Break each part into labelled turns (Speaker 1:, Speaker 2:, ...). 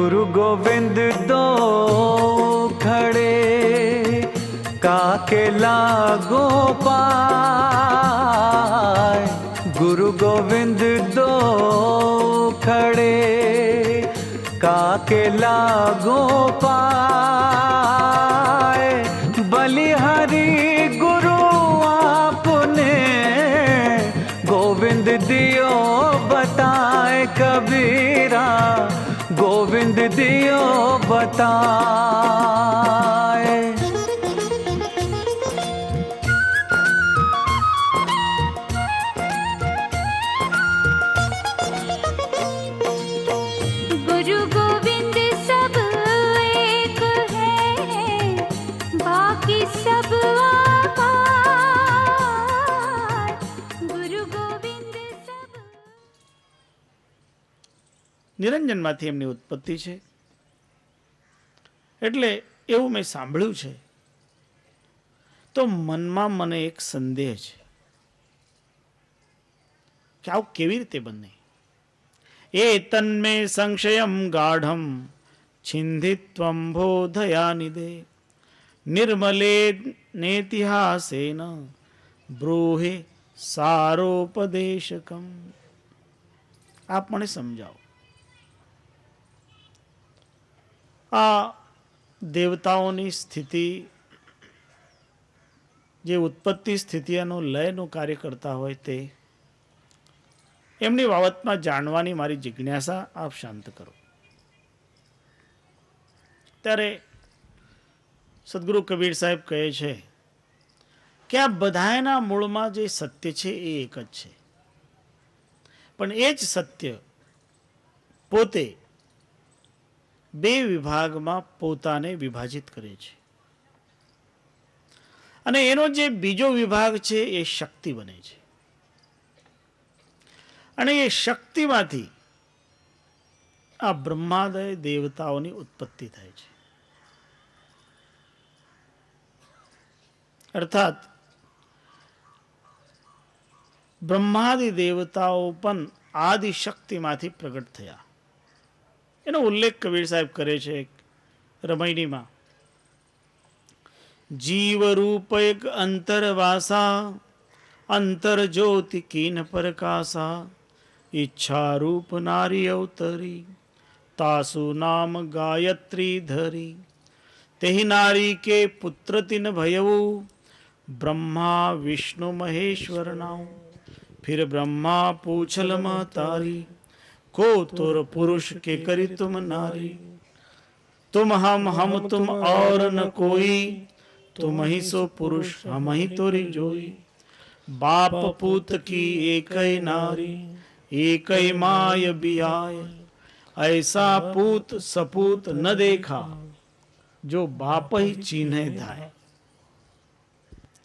Speaker 1: गुरु गोविंद दो खड़े काके लागो पाए। गुरु गोविंद दो खड़े काके लागो पाए। बलिहारी गुरु आपने गोविंद दियो बताए। कबीरा गोविंद दियो बताए।
Speaker 2: गुरु गोविंद सब एक है, बाकी सब आकार। गुरु गोविंद सब।
Speaker 3: નિરંજનમાંથી એમની ઉત્પત્તિ છે. એટલે એવું મેં સાંભળ્યું છે, તો મનમાં મને એક સંદેહ છે કે આવું કેવી રીતે બને. એ તન્મે સંશયમ ગાઢમ છિંધિત્વમ બોધયાનિદે નિર્મલે નેતિહાસેન બ્રૂહે સારોપદેશકમ. આપ મને સમજાવો. આ દેવતાઓની સ્થિતિ, જે ઉત્પત્તિ સ્થિતિ અને લયનું કાર્ય કરતા હોય તે એમની બાબતમાં જાણવાની મારી જિજ્ઞાસા આપ શાંત કરો. ત્યારે સદગુરુ કબીર સાહેબ કહે છે કે આ બધાના મૂળમાં જે સત્ય છે એ એક જ છે, પણ એ જ સત્ય પોતે બે વિભાગમાં પોતાને વિભાજિત કરે છે. અને એનો જે બીજો વિભાગ છે એ શક્તિ બને છે. અને એ શક્તિમાંથી આ બ્રહ્માદય દેવતાઓની ઉત્પત્તિ થાય છે. અર્થાત બ્રહ્માદિ દેવતાઓ પણ આદિ શક્તિમાંથી પ્રગટ થયા. એનો ઉલ્લેખ કબીર સાહેબ કરે છે રમૈણીમાં. જીવ રૂપ એક અંતરવાસા અંતર જ્યોતિ કીન પ્રકાશા ઈચ્છા રૂપ નારી અવતરી તાસુ નામ ગાયત્રી ધરી તેહી નારી કે પુત્ર તિન ભયવું બ્રહ્મા વિષ્ણુ મહેશ્વર નામ ફિર બ્રહ્મા પૂછલ માં તારી को तुर पुरुष के करी तुम नारी तुम हम तुम और न कोई तुम ही सो पुरुष हम ही तोरी जोई बाप पूत की एक ही नारी एक ही माय बियाय ऐसा पूत सपूत न देखा जो बाप ही चीन्हे धाय.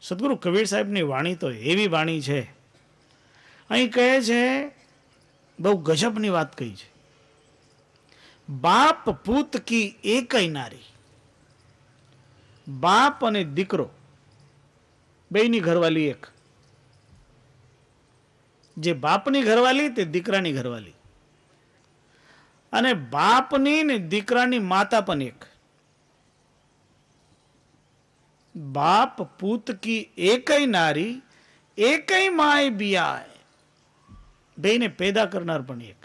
Speaker 3: સદગુરુ કબીર સાહેબની વાણી તો એવી વાણી છે. અહીં કહે છે, બહુ ગજબની વાત કહી છે. બાપ પૂત કી એકય નારી. બાપ અને દીકરો બેયની ઘરવાલી એક. જે બાપની ઘરવાલી તે દીકરાની ઘરવાલી, અને બાપની ને દીકરાની માતા પણ એક. બાપ પૂત કી એકય નારી એકય માય બિયાય. બેને પેદા કરનાર પણ એક.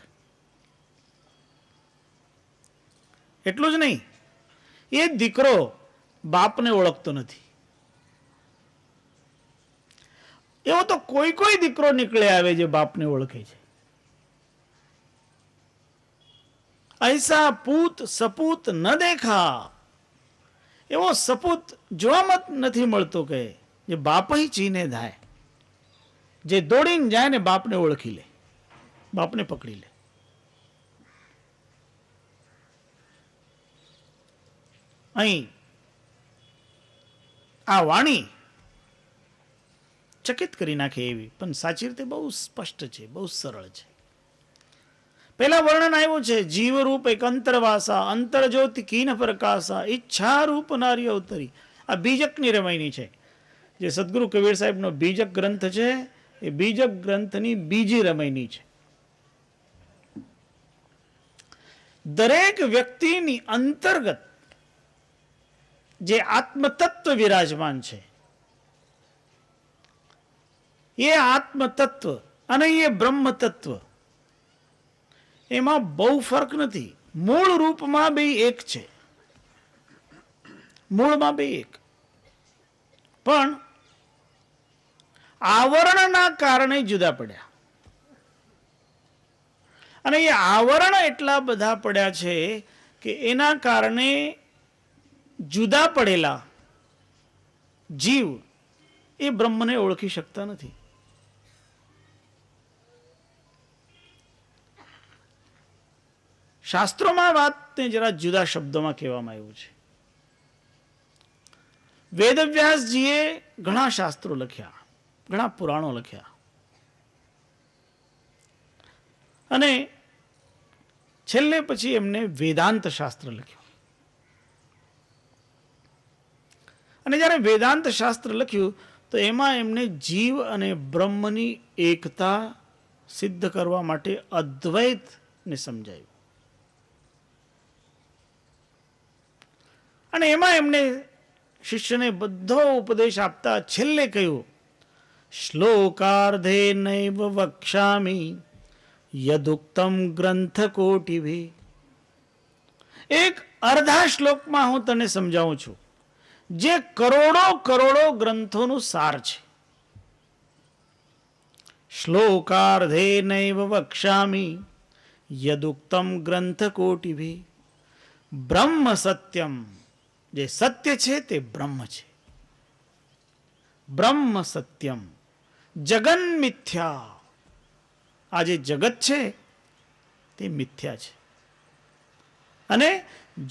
Speaker 3: એટલું જ નહીં, એ દીકરો બાપને ઓળખતો નથી. એવો તો કોઈ કોઈ દીકરો નીકળે આવે જે બાપને ઓળખે છે. ऐसा पूत सपूत ન દેખા. એવો સપૂત જોવામાં નથી મળતો કે જે બાપ ही ચીને થાય, જે દોડીને જાય ને બાપને ઓળખી લે, બાપને પકડી લે. અહીં આ વાણી ચકિત કરી નાખે એવી, પણ સાચી રીતે બહુ સ્પષ્ટ છે, બહુ સરળ છે. પહેલા વર્ણન આવ્યું છે, જીવરૂપ એક અંતરવાસા અંતર જ્યોતિ કીન પ્રકાશા ઈચ્છા રૂપ નારી અવતરી. આ બીજકની રમૈણી છે, જે સદગુરુ કબીર સાહેબનો બીજક ગ્રંથ છે, એ બીજક ગ્રંથની બીજી રમૈણી છે. દરેક વ્યક્તિની અંતર્ગત જે આત્મતત્વ વિરાજમાન છે, એ આત્મતત્વ અને એ બ્રહ્મ તત્વ, એમાં બહુ ફરક નથી. મૂળ રૂપમાં બે એક છે, મૂળમાં બે એક, પણ આવરણના કારણે જુદા પડ્યા. અને એ આવરણ એટલા બધા પડ્યા છે કે એના કારણે જુદા પડેલા જીવ એ બ્રહ્મને ઓળખી શકતા નથી. શાસ્ત્રોમાં વાતને જરા જુદા શબ્દોમાં કહેવામાં આવ્યું છે. વેદવ્યાસજીએ ઘણા શાસ્ત્રો લખ્યા, ઘણા પુરાણો લખ્યા, અને છેલ્લે પછી એમને વેદાંત શાસ્ત્ર લખ્યું. અને જ્યારે વેદાંત શાસ્ત્ર લખ્યું તો એમાં એમને જીવ અને બ્રહ્મની એકતા સિદ્ધ કરવા માટે અદ્વૈતને સમજાયું. અને એમાં એમને શિષ્યને બધો ઉપદેશ આપતા છેલ્લે કહ્યું, શ્લોકાર્ધે નૈવ વક્ષ્યામિ યદુક્તમ ગ્રંથ કોટિભિ. એક અર્ધા શ્લોકમાં હું તને સમજાવું છું જે કરોડો કરોડો ગ્રંથોનું સાર છે. શ્લોકાર્ધે નૈવ વક્ષ્યામિ યદુક્તમ ગ્રંથ કોટિભિ. બ્રહ્મ સત્યમ, જે સત્ય છે તે બ્રહ્મ છે. બ્રહ્મ સત્યમ જગન મિથ્યા. આ જે જગત છે તે મિથ્યા છે. અને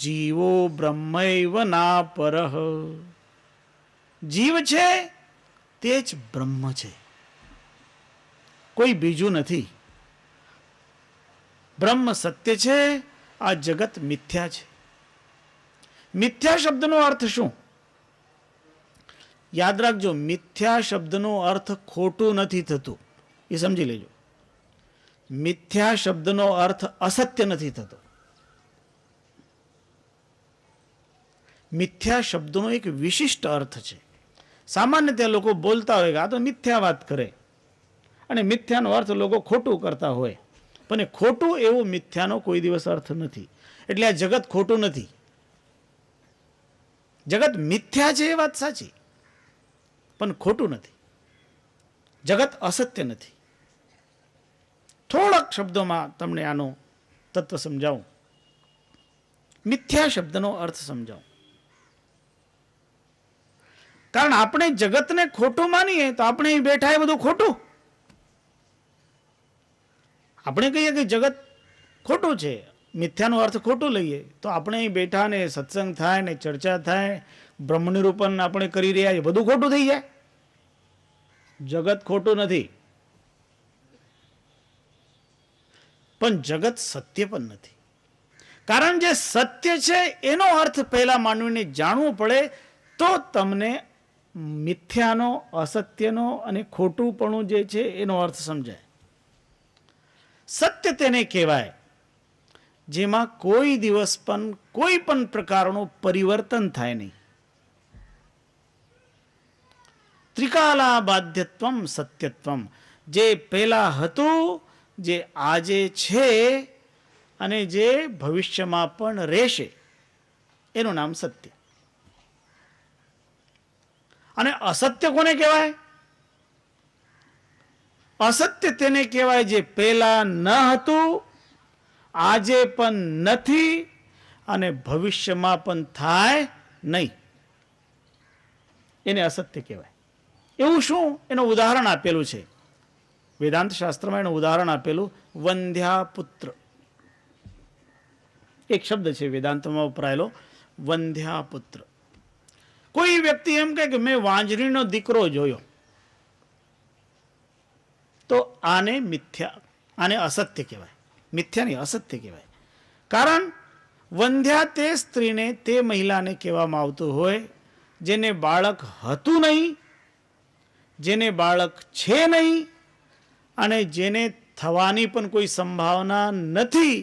Speaker 3: જીવો બ્રહ્મૈવ ના પરઃ. જીવ છે તે જ બ્રહ્મ છે, કોઈ બીજું નથી. બ્રહ્મ સત્ય છે, આ જગત મિથ્યા છે. મિથ્યા શબ્દનો અર્થ શું? યાદ રાખજો, મિથ્યા શબ્દનો અર્થ ખોટું નથી થતું, એ સમજી લેજો. મિથ્યા શબ્દનો અર્થ અસત્ય નથી થતો. મિથ્યા શબ્દનો એક વિશિષ્ટ અર્થ છે. સામાન્યતઃ લોકો બોલતા હોય કે આ તો મિથ્યા વાત કરે, અને મિથ્યાનો અર્થ લોકો ખોટું કરતા હોય, પણ એ ખોટું એવું મિથ્યાનો કોઈ દિવસ અર્થ નથી. એટલે આ જગત ખોટું નથી. જગત મિથ્યા છે એ વાત સાચી, પણ ખોટું નથી. જગત અસત્ય નથી. થોડાક શબ્દોમાં તમને આનો તત્વ સમજાવું, મિથ્યા શબ્દનો અર્થ સમજાવું. કારણ આપણે જગતને ખોટું માનીએ તો આપણે અહીં બેઠા એ બધું ખોટું. આપણે કહીએ કે જગત ખોટું છે, મિથ્યાનો અર્થ ખોટું લઈએ, તો આપણે અહીં બેઠા ને સત્સંગ થાય ને ચર્ચા થાય, બ્રહ્મ નિરૂપણ આપણે કરી રહ્યા છીએ, બધું ખોટું થઈ જાય. જગત ખોટું નથી, પણ જગત સત્ય પણ નથી. કારણ જે સત્ય છે એનો અર્થ પહેલા માનવીને જાણવું પડે, તો તમને મિથ્યાનો, અસત્યનો અને ખોટુંપણું જે છે એનો અર્થ સમજાય. સત્ય તેને કહેવાય જેમાં કોઈ દિવસ પણ કોઈ પણ પ્રકારનું પરિવર્તન થાય નહીં. ત્રિકાલા બાધ્યત્વમ સત્યત્વમ. જે પહેલા હતું, જે આજે છે અને જે ભવિષ્યમાં પણ રહેશે, એનું નામ સત્ય. અને અસત્ય કોને કહેવાય? અસત્ય તેને કહેવાય જે પહેલા ન હતું, આજે પણ નથી અને ભવિષ્યમાં પણ થાય નહીં. એને અસત્ય કહેવાય. એવું શું? એનું ઉદાહરણ આપેલું છે વેદાંત શાસ્ત્રમાં. એનું ઉદાહરણ આપેલું વંધ્યાપુત્ર. એક શબ્દ છે વેદાંતમાં વપરાયેલો, વંધ્યાપુત્ર. કોઈ વ્યક્તિ એમ કહે કે મેં વાંજણીનો દીકરો જોયો, તો આને મિથ્યા, આને અસત્ય કહેવાય. મિથ્યા નહીં, અસત્ય કહેવાય. કારણ વંધ્યા તે સ્ત્રીને, તે મહિલાને કહેવામાં આવતું હોય જેને બાળક હતું નહીં, જેને બાળક છે નહીં, અને જેને થવાની પણ કોઈ સંભાવના નથી,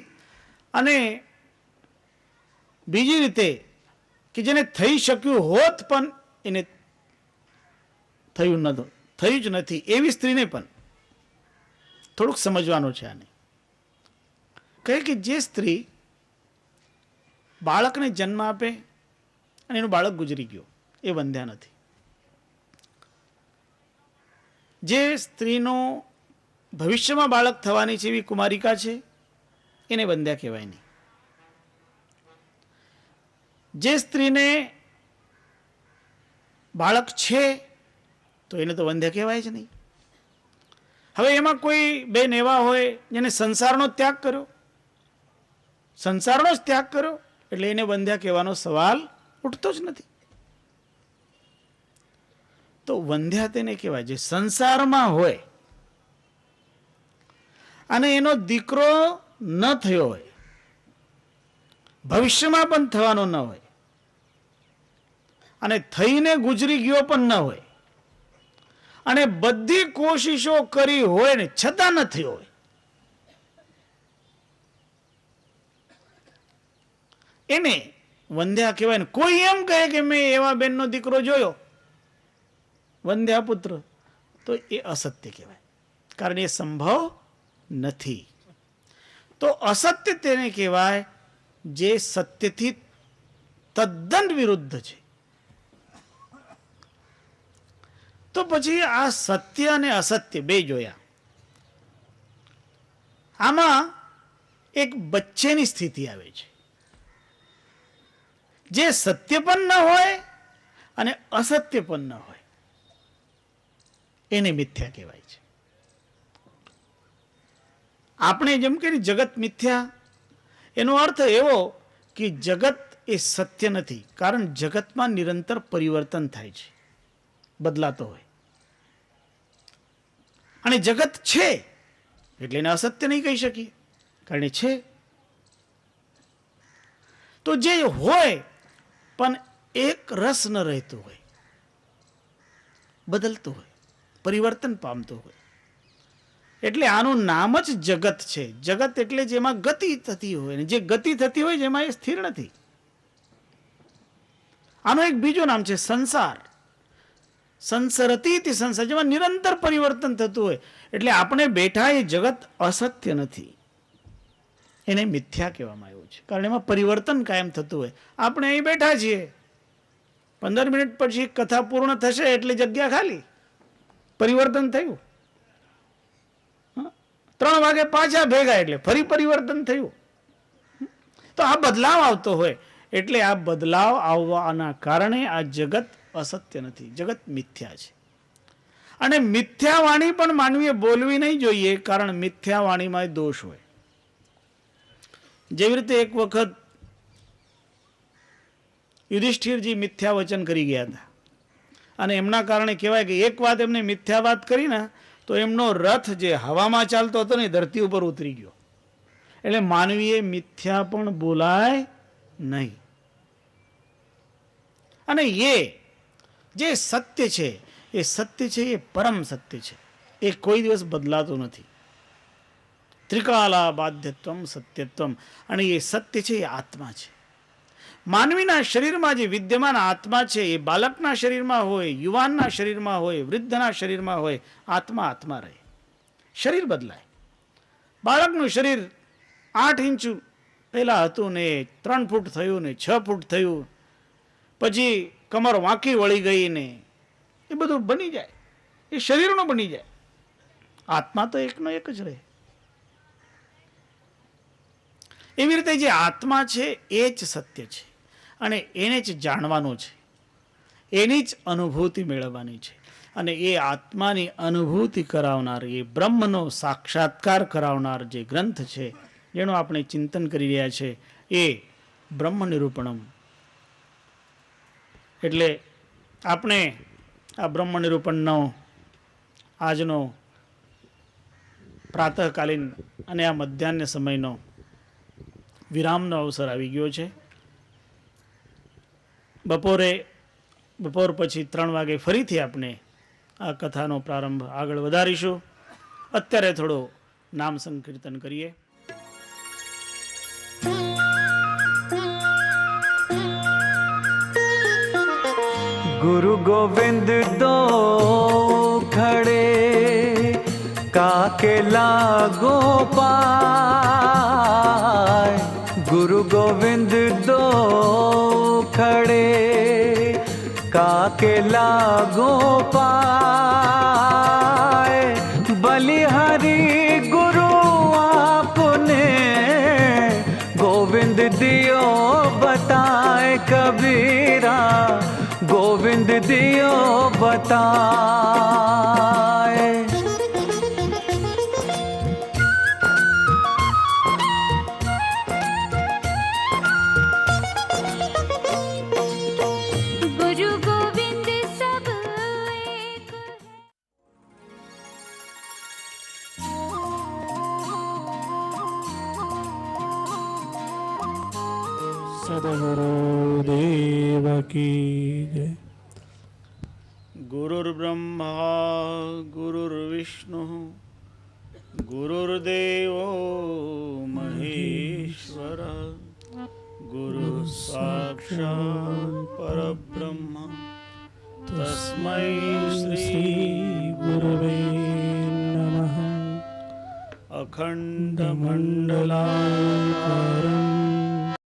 Speaker 3: અને બીજી રીતે કે જેને થઈ શક્યું હોત પણ એને થયું જ નથી, એવી સ્ત્રીને પણ થોડુંક સમજવાનું છે. આને કહે કે જે સ્ત્રી બાળકને જન્મ આપે અને એનું બાળક ગુજરી ગયો, એ વંધ્યા નથી. જે સ્ત્રીનો ભવિષ્યમાં બાળક થવાની છે એવી કુમારિકા છે, એને વંધ્યા કહેવાય નહીં. જે સ્ત્રીને બાળક છે તો એને તો વંધ્યા કહેવાય જ નહીં. હવે એમાં કોઈ બેન એવા હોય જેને સંસારનો ત્યાગ કર્યો, સંસારનો જ ત્યાગ કર્યો, એટલે એને વંધ્યા કહેવાનો સવાલ ઉઠતો જ નથી. તો વંધ્યા તેને કહેવાય જે સંસારમાં હોય અને એનો દીકરો ન થયો હોય, ભવિષ્યમાં પણ થવાનો ન હોય, અને થઈને ગુજરી ગયો પણ ન હોય, અને બધી કોશિશો કરી હોય ને છતાં ન થયો હોય, એને વંધ્યા કહેવાય. ને કોઈ એમ કહે કે મેં એવા બેનનો દીકરો જોયો વંધ્યા પુત્ર, તો એ અસત્ય કહેવાય, કારણ એ સંભવ નથી. તો અસત્ય તેને કહેવાય જે સત્યથી તદ્દન વિરુદ્ધ છે. તો પછી આ સત્ય અને અસત્ય બે જોયા. આમાં એક વચ્ચેની સ્થિતિ આવે છે, જે સત્ય પણ ન હોય અને અસત્ય પણ ન હોય, એને મિથ્યા કહેવાય છે. આપણે જેમ કે જગત મિથ્યા, એનો અર્થ એવો કે જગત એ સત્ય નથી, કારણ જગતમાં નિરંતર પરિવર્તન થાય છે, બદલાતો હોય. અને જગત છે એટલે એને અસત્ય નહીં કહી શકીએ, કારણ એ છે. તો જે હોય પણ એક રસ ન રહેતો હોય, બદલતો હોય, પરિવર્તન પામતો હોય, એટલે આનું નામ જ જગત છે. જગત એટલે જેમાં ગતિ થતી હોય, ને જે ગતિ થતી હોય જેમાં એ સ્થિર નથી. આનું એક બીજું નામ છે સંસાર. સંસરતી સંસાર, જેમાં નિરંતર પરિવર્તન થતું હોય. એટલે આપણે બેઠા એ જગત અસત્ય નથી, એને મિથ્યા કહેવામાં આવ્યું છે, કારણ એમાં પરિવર્તન કાયમ થતું હોય. આપણે અહીં બેઠા છીએ, 15 મિનિટ પછી કથા પૂર્ણ થશે એટલે જગ્યા ખાલી, પરિવર્તન થયું. 3 વાગે પાછા ભેગા એટલે ફરી પરિવર્તન થયું. તો આ બદલાવ આવતો હોય, એટલે આ બદલાવ આવવાના કારણે આ જગત અસત્ય નથી, જગત મિથ્યા છે. અને મિથ્યાવાણી પણ માનવીએ બોલવી નહીં જોઈએ, કારણ મિથ્યાવાણીમાં દોષ હોય. જેવી રીતે એક વખત યુધિષ્ઠિરજી મિથ્યા વચન કરી ગયા હતા, અને એમના કારણે કહેવાય કે એક વાત એમને મિથ્યા વાત કરી ને, તો એમનો રથ જે હવામાં ચાલતો હતો ને ધરતી ઉપર ઉતરી ગયો. એટલે માનવીએ મિથ્યા પણ બોલાય નહીં. અને એ જે સત્ય છે, એ સત્ય છે, એ પરમ સત્ય છે, એ કોઈ દિવસ બદલાતું નથી. ત્રિકાલા બાધ્યત્વમ સત્યત્વમ. અને એ સત્ય છે, એ આત્મા છે. માનવીના શરીરમાં જે વિદ્યમાન આત્મા છે, એ બાળકના શરીરમાં હોય, યુવાનના શરીરમાં હોય, વૃદ્ધના શરીરમાં હોય, આત્મા આત્મા રહે. શરીર બદલાય. બાળકનું શરીર 8 ઇંચ પહેલા હતું ને 3 ફૂટ થયું ને 6 ફૂટ થયું, પછી કમર વાંકી વળી ગઈ ને, એ બધું બની જાય, એ શરીરનું બની જાય. આત્મા તો એકનો એક જ રહે. એવી રીતે જે આત્મા છે એ જ સત્ય છે, અને એને જ જાણવાનું છે, એની જ અનુભૂતિ મેળવવાની છે. અને એ આત્માની અનુભૂતિ કરાવનાર, એ બ્રહ્મનો સાક્ષાત્કાર કરાવનાર જે ગ્રંથ છે, જેનું આપણે ચિંતન કરી રહ્યા છે, એ બ્રહ્મ નિરૂપણમ. એટલે આપણે આ બ્રહ્મ નિરૂપણનો આજનો પ્રાતઃકાલીન અને આ મધ્યાહ્ન સમયનો વિરામનો અવસર આવી ગયો છે. બપોર પછી 3 વાગે ફરીથી આપણે આ કથાનો પ્રારંભ આગળ વધારીશું. અત્યારે થોડો નામ સંકીર્તન કરીએ.
Speaker 1: गुरु गोविंद दो खड़े काके लागो पाए। गुरु गोविंद दो खड़े काके लागो पाए। बलिहारी गुरु आपने गोविंद दियो बताए। कबीरा गोविंद दियो बताए।
Speaker 2: गुरु गोविंद सब एक है।
Speaker 3: सद्गुरुदेव की जय। गुरुर्ब्रह्मा गुरुर्विष्णु गुरुर्देवो महेश्वर गुरु साक्षात् परब्रह्म तस्मै श्री गुरवे नमः। अखंड मंडलाकारं